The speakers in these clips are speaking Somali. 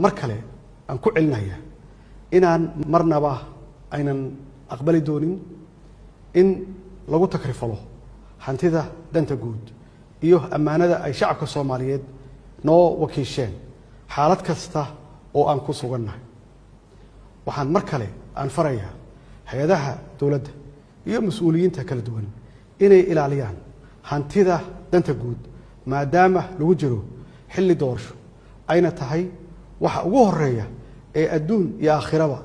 مركله أن كعلنا هي إن مرنبا أين أقبل دونين إن لو تكرف له هنتذا دنت جود إيوه أما أنا أي شعب الصوماليين نو وكيشين حالات كسته أو أنقص وجنه وحن مركله أن فريها هيدها دولة إيوه مسؤولين تكلدون إني إلى عليان هنتذا دنت جود ما دام لوجرو حل دورش أين تهي وهرية الدون يا آخرة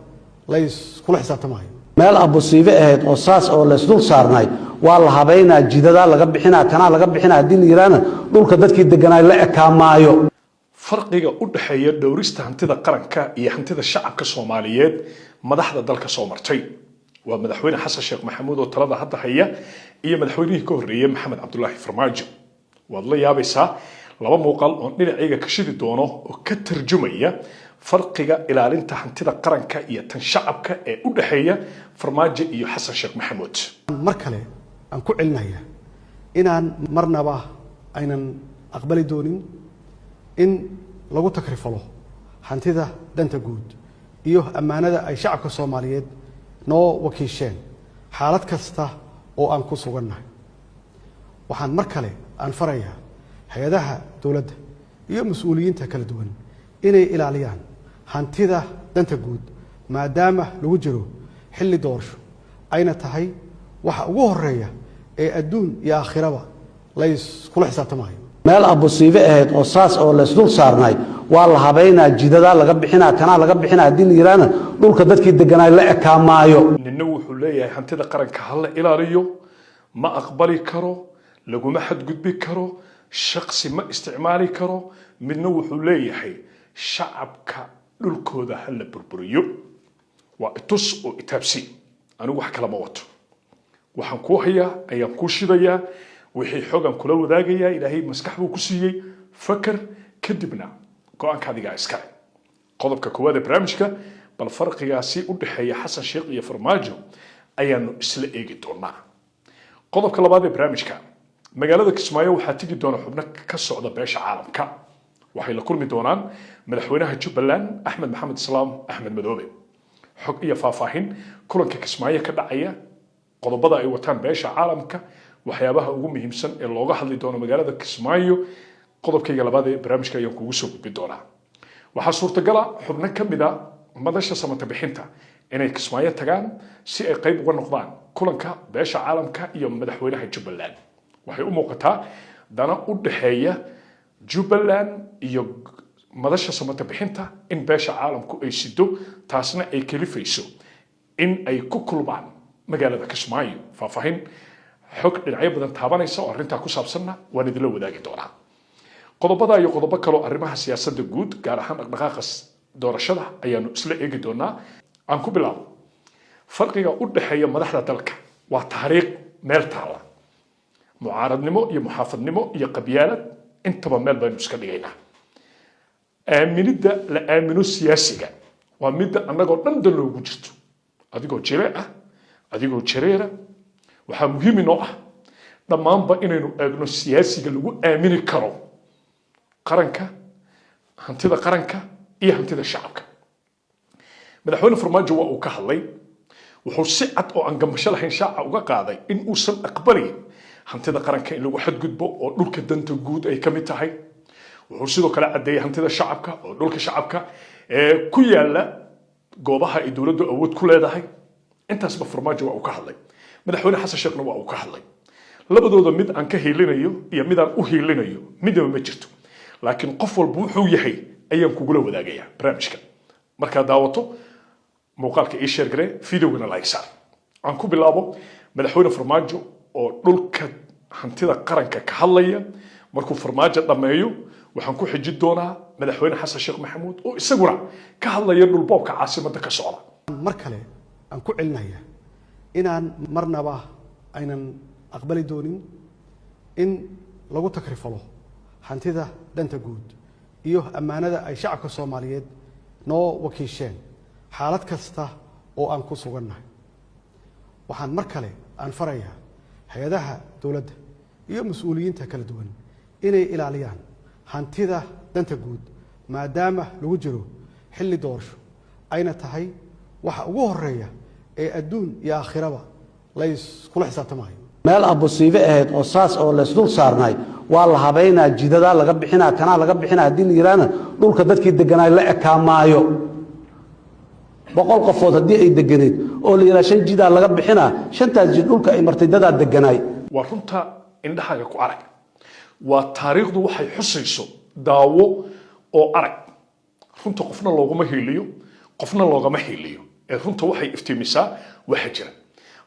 ليس كل حساب تماي meel abusiibe ahayd oo saas oo la isdul saarnay waa la habeynaa jidada laga bixinaa kana laga bixinaa hadii yiraana dhulka dadkii deganay la ekaamaayo farqiga u dhaxeeya dhowrista hantida qaranka iyo hantida shacabka Soomaaliyeed madaxda dalka soo martay waa madaxweyne Xasan Sheekh Maxamuud oo talada hadda haya iyo madaxweynihii ka horeeyay Maxamed Cabdullaahi Farmaajo waad la yaabaysaa laba muuqaal oo dhinacayga ka shidi doono oo ka tarjumaya farqiga ilaalinta hantida qaranka iyo tan shacabka ee u dhaxeeya Farmaajo iyo Xasan Sheekh Maxamuud markale aan ku cilnaya inaan marnaba aynan aqbali doonin in lagu takrifalo hantida danta guud iyo amaanada ay shacabka Soomaaliyeed noo wakiisheen xaalad kasta oo aan ku sugannahay waxaan markale aan farayaa hay'adaha dawladda iyo mas'uuliyiinta kala duwan inay ilaaliyaan hantida danta guud maadaama lagu jiro xilli doorsho ayna tahay waxa ugu horeeya ee adduun iyo aakhiraba lays kula xisaabtamayo meel abusiibe ahayd oo saas oo la isdul saarnay waa la habeynaa jidada laga bixinaa kana laga bixinaa hadii yiraana dhulka dadkii deganay la ekaamaayo ninna wuxuu leeyahay hantida qaranka hal la ilaaliyo ma aqbali karo laguma xadgudbi karo shakhsi ma isticmaali karo midna wuxuu leeyahay shacabka dhulkooda hal la burburiyo waa itus oo itaabsi anigu wax kala ma wato waxaan ku hayaa ayaan ku shidayaa wixii xogan kula wadaagayaa ilaahay maskaxdu ku siiyay fakar kadibna go'aanka adiga iska qodobka koowaad ee barnaamijka bal farqigaasi u dhaxeeya Xasan Sheekh iyo Farmaajo ayaanu isla eegi doonaa qodobka labaad ee barnaamijka magaalada Kismaayo waxaa tigi doona xubno ka socda beesha caalamka waxay la kulmi doonaan madaxweynaha Jubbaland Axmed Maxamed Islaam Axmed Madoobe xog iyo faahfaahin kulanka Kismaayo ka dhacaya qodobada ay wataan beesha caalamka waxyaabaha ugu muhiimsan ee looga hadli doono magaalada Kismaayo qodobkayga labaad ee barnaamijka ayaan kugu soo gudbin doonaa waxaa suurtagal ah xubno ka mid ah madasha samata bixinta inay Kismaayo tagaan si ay qayb uga noqdaan kulanka beesha caalamka iyo madaxweynaha Jubbaland waxay u muuqataa dana u dhaxeeya Jubbaland iyo madasha samata bixinta in beesha caalamku ay sido taasna ay kalifayso in ay ku kulmaan magaalada Kismaayo faahfaahin xog dhinacyo badan taabanaysa oo arrinta ku saabsanna waan idin la wadaagi doonaa qodobada iyo qodobo kale oo arrimaha siyaasadda guud gaar ahaan dhaqdhaqaaqa doorashada ayaanu isla eegi doonaa aan ku bilaabo farqiga u dhaxeeya madaxda dalka waa taariikh meel taala mucaaradnimo iyo muxaafadnimo iyo qabyaalad intaba meel baynu iska dhigaynaa aaminida la aamino siyaasiga waa midda annagoo dhan dan loogu jirto adigoo jire ah adigoo jareera waxaa muhiim inoo ah dhammaanba inaynu eegno siyaasiga lagu aamini karo qaranka hantida qaranka iyo hantida shacabka madaxweyne Farmaajo waa uu ka hadlay wuxuu si cad oo aan gambasho lahayn shaaca uga qaaday in uusan aqbalin hantida qaranka in lagu xadgudbo oo dhulka danta guud ay ka mid tahay wuxuu sidoo kale cadeeyay hantida shacabka oo dhulka shacabka ee ku yaala goobaha ay dawladdu awood ku leedahay intaasba Farmaajo waa uu ka hadlay madaxweyne Xasan Sheekhna waa uu ka hadlay labadooda mid aan ka hiilinayo iyo mid aan u hiilinayo midaba ma jirto laakiin qof walba wuxuu yahay ayaan kugula wadaagayaa barnaamijka marka daawato muuqaalka ii share garee videogana like saar aan ku bilaabo madaxweyne Farmaajo oo dhulka hantida qaranka ka hadlaya markuu Farmaajo dhameeyo waxaan ku xijin doonaa madaxweyne Xasan Sheekh Maxamuud oo isaguna ka hadlaya dhul boobka caasimadda ka socda markale aan ku cilnaya inaan marnaba aynan aqbali doonin in lagu takrifalo hantida danta guud iyo amaanada ay shacabka Soomaaliyeed noo wakiisheen xaalad kasta oo aan ku sugannahay waxaan markale aan farayaa hay'adaha dawladda iyo mas'uuliyiinta kala duwan inay ilaaliyaan hantida danta guud maadaama lagu jiro xilli doorasho ayna tahay waxa ugu horeeya ee adduun iyo aakhiraba la iskula xisaabtamayo meel abusiibe ahayd oo saas oo la isdul saarnay waa la habeynaa jidada laga bixinaa kana laga bixinaa haddii la yiraahdo dhulka dadkii deganay la ekaamaayo boqol qofood haddii ay deganeed oo la yiraahdo shan jida laga bixinaa shantaas jid dhulka ay martay dad deganay waa runta indhahaga ku arag waa taariikhdu waxay xusayso daawo oo arag runta qofna looguma hiiliyo qofna loogama hiiliyo ee runta waxay iftiimisaa waxa jira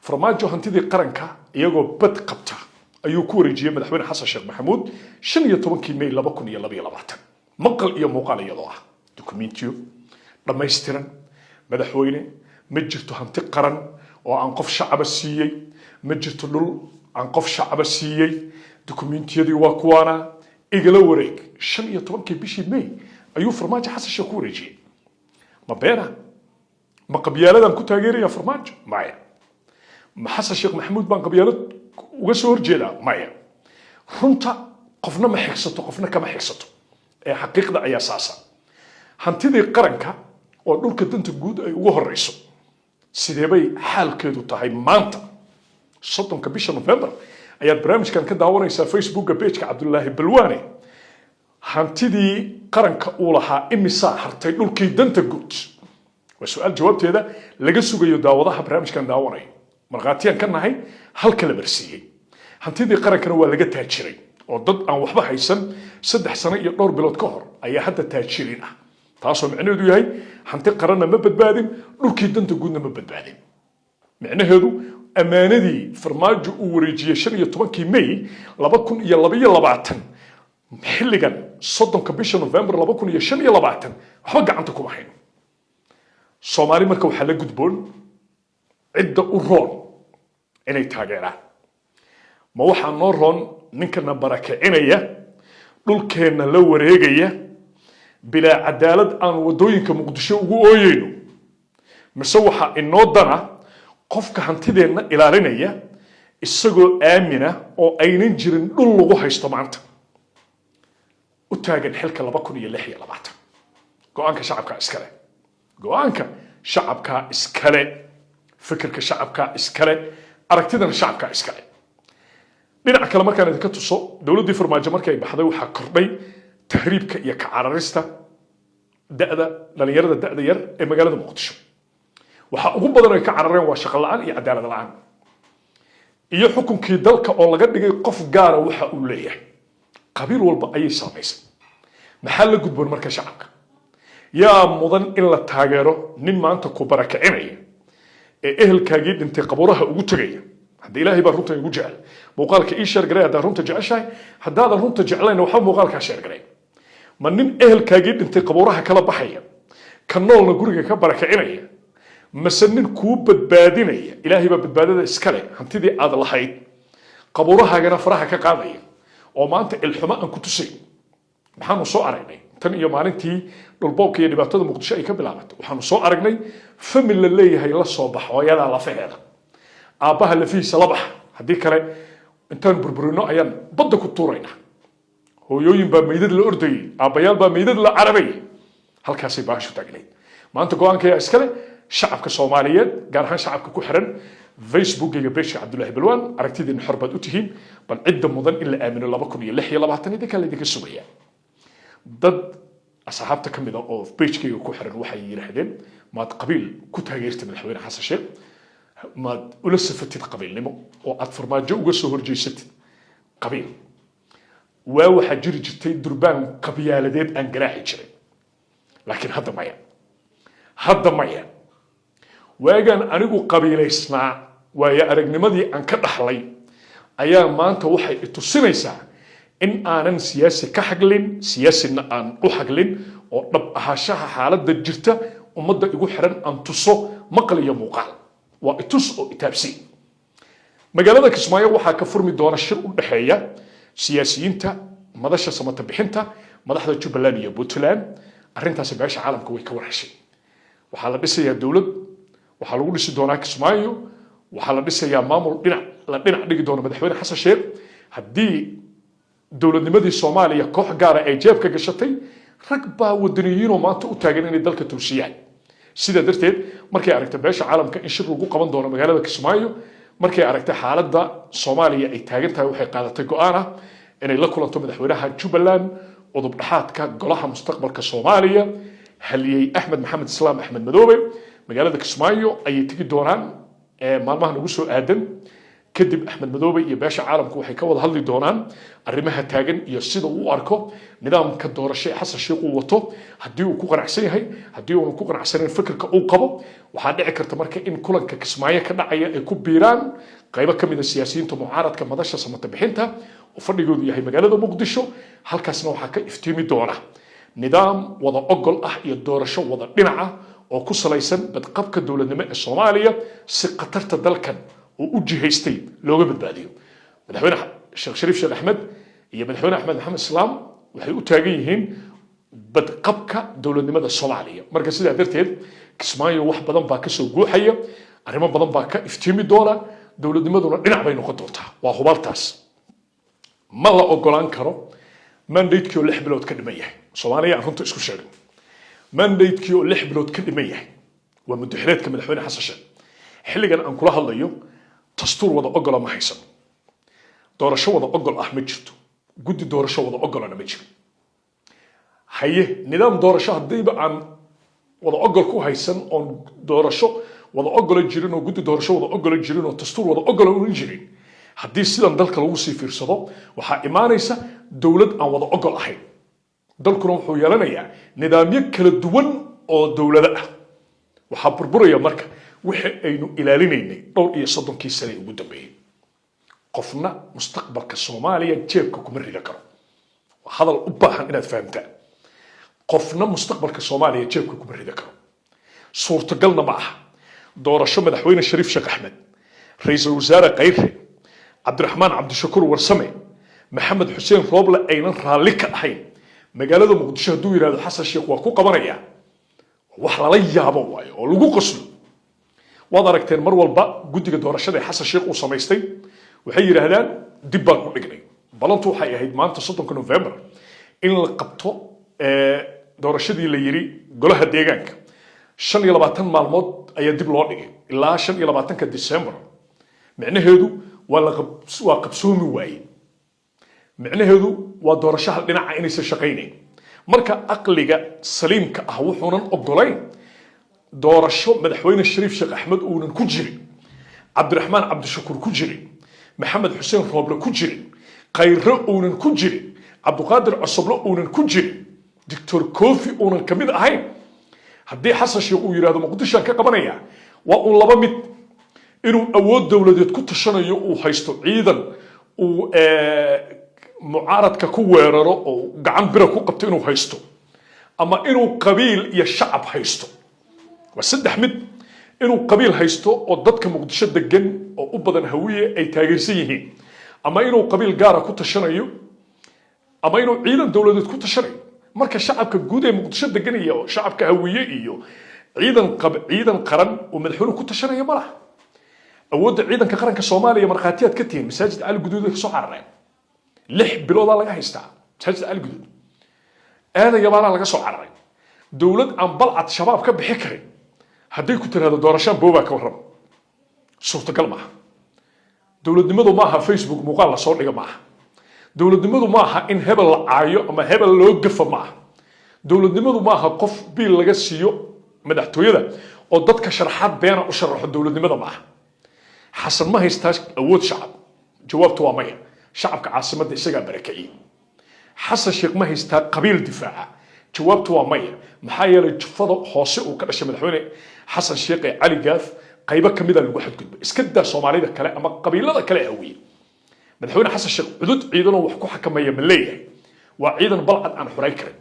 farmaajo hantidii qaranka iyagoo bad qabta ayuu ku wareejiyay madaxweyne xasan sheekh maxamuud 15 May 2022 maqal iyo muuqaal iyadoo ah dokumentiyo dhammaystiran madaxweyne ma jirto hanti qaran oo aan qof shacaba siiyey ma jirto dhul aan qof shacaba siiyey dokumentiyadii waa kuwaana igala wareeg 15 bishii May ayuu farmaajo xasan sheekh ku wareejiyay ma beena ma qabyaaladan ku taageeraya farmaajo maya ma xasan sheekh maxamuud baan qabyaalad uga soo horjeedaa maya runta qofna ma xigsato qofna kama xigsato ee xaqiiqda ayaa saasa hantidii qaranka oo dhulka danta guud ay ugu horeyso sidee bay xaalkeedu tahay maanta 30 bisha November ayaad barnaamijkan ka daawanaysaa Facebookka page-ka Cabdullaahi Balwaane hantidii qaranka uu lahaa imisa hartay dhulkii danta guud waa su'aal jawaabteeda laga sugayo daawadaha barnaamijkan daawanaya marqaatiyan ka nahay halka la barsiiyay hantidii qarankana waa laga taajiray oo dad aan waxba haysan 3 sano iyo dhowr bilood ka hor ayaa hadda taajirin ah taasoo macnaheedu yahay hanti qaranna ma badbaadin dhulkii danta guudna ma badbaadin macnaheedu amaanadii farmaajo uu wareejiyay 15 May 2022 xilligan 30 bisha November 2025 waxba gacanta kuma hayno Soomaali marka waxa la gudboon cidda u roon inay taageeraan ma waxa noo roon ninkana barakicinaya dhulkeena la wareegaya bila cadaalad aan wadooyinka Muqdisho ugu ooyeyno mise waxa inoo dana qofka hantideena ilaalinaya isagoo aamina oo aynan jirin dhul lagu haysto maanta u taagan xilka 2026 go'aanka shacabka iskale go'aanka shacabka iskale fikirka shacabka iskale aragtidana shacabka iskale dhinaca kale markaan idinka tuso dawladii farmaajo markay baxday waxa kordhay tahriibka iyo ka cararista dhalinyarada da'da yar ee magaalada Muqdisho waxa ugu badan ay ka carareen waa shaqo la'aan iyo cadaalad la'aan iyo xukunkii dalka oo laga dhigay qof gaar ah waxa uu leeyahay qabiil walba ayay saameysay maxaa la gudboon marka shacabka yaa mudan in la taageero nin maanta ku barakicinaya ee ehelkaagii dhintay qabuuraha ugu tagaya hadda ilaahay baa runta ugu jecel muuqaalka ii sheer garay hadda runta jeceshahay haddaad runta jeclayna waxa muuqaalka sheer garay ma nin ehelkaagii dhintay qabuuraha kala baxaya ka noolna guriga ka barakicinaya mase nin kuu badbaadinaya ilaahay baa badbaadada iskale hantidii aad lahayd qabuurahaagana faraha ka qaadaya oo maanta ilxuma aan ku tusay maxaanu soo aragnay tan iyo maalintii dhulboobka iyo dhibaatada Muqdisho ay ka bilaabatay waxaanu soo aragnay family la leeyahay la soo bax hooyada la faheeda aabaha la fiisa la bax hadii kale intaan burburino ayaan badda ku tuurayna hooyooyin baa meydad la ordayay aabayaal baa meydad la carabay halkaasay baashu taagnayd maanta go'aanka iskale shacabka Soomaaliyeed gaar ahaan shacabka ku xiran Facebook-ga page Cabdullaahi Balwaan aragtidin xorbaad u tihiin bal cidda mudan in la aamino 2026 idinka la idinka sugaya dad asxaabta kamid ah oo page-kayga ku xiran waxay yiraahdeen maad qabiil ku taageertay madaxweyne xasan sheekh maad ula safatid qabiilnimo oo aad farmaajo uga soo horjeysatid qabiil waa waxa jiri jirtay durbaan qabyaaladeed aan garaaci jiray laakiin hadda maya waagan anigu qabiilaysnaa waaya aragnimadii aan ka dhaxlay ayaa maanta waxay itusinaysaa in aanan siyaasi ka xaglin siyaasina aan u xaglin oo dhab ahaanshaha xaaladda jirta ummadda igu xiran aan tuso maqal iyo muuqaal waa itus oo itaabsi magaalada Kismaayo waxaa ka furmi doona shir u dhaxeeya siyaasiyiinta madasha samata bixinta madaxda Jubbaland iyo Puntland arrintaas beesha caalamka way ka warhashay waxaa la dhisayaa dawlad waxaa lagu dhisi doonaa Kismaayo waxaa la dhisayaa maamul dhinac dhigi doona madaxweyne xasan sheekh haddii dawladnimadii Soomaaliya koox gaar ah ay jeebka gashatay ركبة ودنيين وما تأتاجن إن ذلك توسيع سيدا درتين مركي عرفت باش عالم كإن شر وجو قبض دون مجال كسمايو مركي عرفت حالة دا صوماليا إتاجنتها وحي قادة تجوأنا إن الله كل طب دحورها جبلان وضب حات كجلها مستقبل كصوماليا هل أحمد محمد السلام أحمد مدوبي مجال كسمايو أي تيجي دوران ما نقصه آدم كدب أحمد مدوبي يباشا عالمك وحي كوض هالي دونان الرماها تاجن يصيد واركو نظام كدور الشيء حس الشيء قوته هديو كوكر عسين هاي هديو كوكر عسين الفكر كأوقبه وحد عكرت مركا إن كلن كسماية كنا عيا كوبيران قريبا كم من السياسيين تمعارض كمدرسة سمت بحنتها وفرق يقول هي مجال مقدشو هل كسنو حكا افتيمي دورة نظام وضع أقل يدور الشو وضع بنعة وكسر ليسن بتقبك الدولة النماء الصومالية سقطرت دلكن وجهيستي لوجا بدباديو مدحونا الشيخ شريف شيخ أحمد هي مدحونا أحمد محمد السلام وحي أتاجيهن بدقبك دولة النماء الصومالية مركز سيدا درتين كسمايو واحد بدن باكسو جوحية أريمان بدن باك افتيمي دولة النماء دولة إنع بين قدرتها وخبالتاس ما لا أقولان كرو من ديتكيو اللي حبلوت كدمية صومالية كنت اسكو شغل من ديتكيو اللي حبلوت كدمية ومدحرات كمدحونا حسشان حلقا أن كلها الليو تستور وضع أقل ما حيسن دور شو وضع أقل أحمد جرتو قد دور شو وضع أقل أنا مجري حيه نظام دور شو هدي عن وضع أقل كو حيسن أن دور شو وضع أقل الجرين وقد دور شو وضع أقل الجرين وتستور وضع أقل الجرين هدي سيدان دلك الوصي في رصده وحا إيمانيسا دولة أن وضع أقل أحي دلك نوحو يلانيا نظام يكل الدول أو دولة وحا بربريا مركا wixii aynu ilaalinaynay dhowr iyo 30 sano ugu dambeeyay qofna mustaqbalka Soomaaliya jeebka kuma rida karo hadal u baahan inaad fahamtaan qofna mustaqbalka Soomaaliya jeebka kuma rida karo suurtagalna ma aha doorasho madaxweyne Shariif Sheekh Axmed ra'iisul wasaare Khayre Cabdiraxmaan Cabdishakuur Warsame Maxamed Xuseen Rooble aynan raali ka ahayn magaalada Muqdisho haduu yiraahdo Xasan Sheekh waa ku qabanaya wax la yaabo waayo oo lagu qoslo وضركتين مر والبا جودي دورشة حسن الشيخ وسميستي وحي رهدان دبان ودقني بلانتو حي هيد ما أنت صدق كنوفمبر إن القبطو دورشة دي اللي يري قولها ديجانك شن يلباتن معلومات أي دب لوني إلا شن يلباتن كديسمبر معنى هذو ولا قبسومي واي معنى هذو ودورشة لنا عيني سشقيني مركا أقلقة سليم كأهوحونا أقولين دورشو مدحوين الشريف شيخ أحمد أونن كجري عبد الرحمن عبد الشكور كجري محمد حسين روبلا كجري خير أونن كجري عبد القادر عصبلا أونن كجري دكتور كوفي أونن كميد أهين هدي حسن شيخ ويراد مقدشة كقبنية والله بمت إنه أود دولة كنت شنا يو هيستو عيدا ومعارض ككويرر أو قعن بركو قبت إنه هيستو أما إنه قبيل يشعب هيستو وسد أحمد إنه قبيل هيستو وضدك مقدشة دجن أو أبدا هوية أي تاجرسيه أما إنه قبيل جارة كنت شنايو أما إنه عيدا دولة كنت شنايو مركز شعب كجودة مقدشة دجن إياه شعب كهوية إياه عيدا قرن ومدحونه كنت شنايو مرة أود عيدا كقرن كصوماليا مرخاتيات كتير مساجد على الجدود كسعرين لح بلو الله يستع مساجد على الجدود هذا يبغى لك سعرين دولة عن بلعة شباب كبحكري هدي كنت هذا دورشان بوبا كورم صورة قلمة دولة دمدو معها فيسبوك مقالة صور معها دولة دمدو معها إن هبل عايو أما هبل لوقف معها دولة دمدو معها قف بيل لجسيو مدحتو يدا وضدك شرحات بيانا وشرح الدولة دمدو معها حسن ما هيستاش أود شعب جوابته وامية شعب كعاصمة إسقا بركعي حسن الشيخ ما هيستا قبيل دفاع جوابته وامية محايا لجفضة حوصي وكذا شيء مدحوني حسن الشيخ علي قاف قيبة كميدا الواحد كتب اسكدا صومالي ذا كلا أما قبيلة ذا كلا هوية مدحوني حسن الشيخ عدود عيدنا وحكو حكمية من ليه وعيدا بلعد عن حريكرين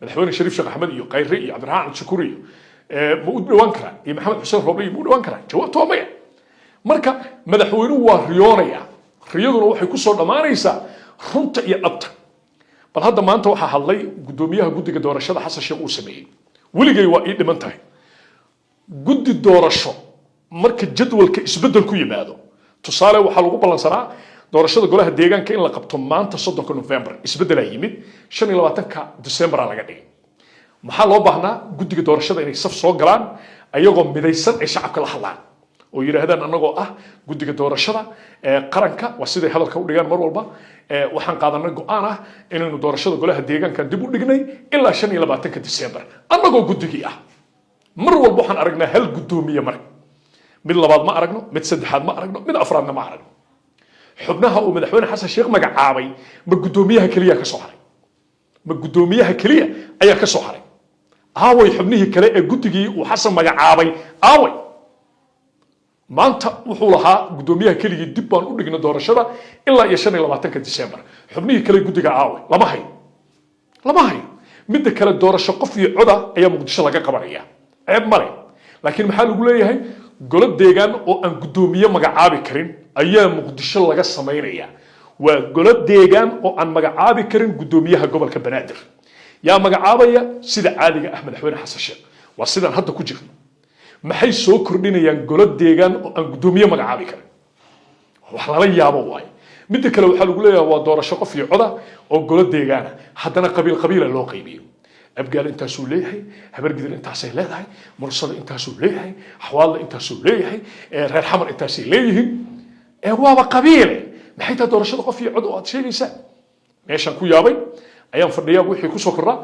مدحوني شريف شيخ أحمد يو قيري عبد الرحمن شكوري مؤد بوانكرا يا محمد حسين روبلي مؤد بوانكرا جوابته وامية مركا مدحوني وريونيا رياضنا وحي كسر دمانيسا رنت يا أبتا بل هذا ما أنت وحى حلي قدوميها قد دورشة حسن الشيخ وسميه ولقي وايد من تاي قد الدورشة مركز جدول كإسبدل كوي ماذا تصالح وحلقوا بلانسنا doorashada golaha deegaanka in la qabto maanta 3 November isbedel ay yimid 25 December laga dhigay maxaa loo baahnaa guddiga doorashada inay saf soo galaan ayagoo midaysan ay shacabka la hadlaan oo yiraahdaan anagoo ah guddiga doorashada qaranka waa siday hadalka u dhigaan mar walba waxaan qaadanay go'aan ah inaynu doorashada golaha deegaanka dib u dhignay ilaa 25 December anagoo guddigii ah mar walba waxaan aragnaa hal guddoomiye mar mid labaad ma aragno mid saddexaad ma aragno mid afraadna ma aragno xubnaha uu madaxweyne xasan sheekh magacaabay ma guddoomiyaha kaliya ka soo haray ma guddoomiyaha kaliya ayaa ka soo haray aaway xubnihii kale ee guddigii uu xasan magacaabay aaway maanta wuxuu lahaa guddoomiyaha keligii dib baan u dhignay doorashada ilaa 25 December xubnihii kale guddiga aaway lama hayo midda kale doorasho qof iyo coda ayaa muqdisho laga qabanaya ceeb male laakiin maxaa lagu leeyahay golo deegaan oo aan guddoomiye magacaabi karin ayaa muqdisho laga sameynaya waa golo deegaan oo aan magacaabi karin guddoomiyaha gobolka Banaadir yaa magacaabaya sida caadiga ah madaxweyne xasan sheekh waa sidaan hadda ku jirno maxay soo kordhinayaan golo deegaan oo aan guddoomiye magacaabi karin wax lala yaabo waay midda kale waxa lagu leeyahay waa doorasho qof iyo coda oo golo deegaana haddana qabiil loo qaybiyo abgaal intaasuu leeyahay habargidir intaasay leedahay mursada intaasuu leeyahay xawaalda intaasuu leeyahay reer xamar intaasay leeyihiin waaba qabiile maxay tahay doorashada qof iyo cod oo aad sheegaysaa meeshan ku yaabay ayaan fadhiyaa wixii ku soo kordha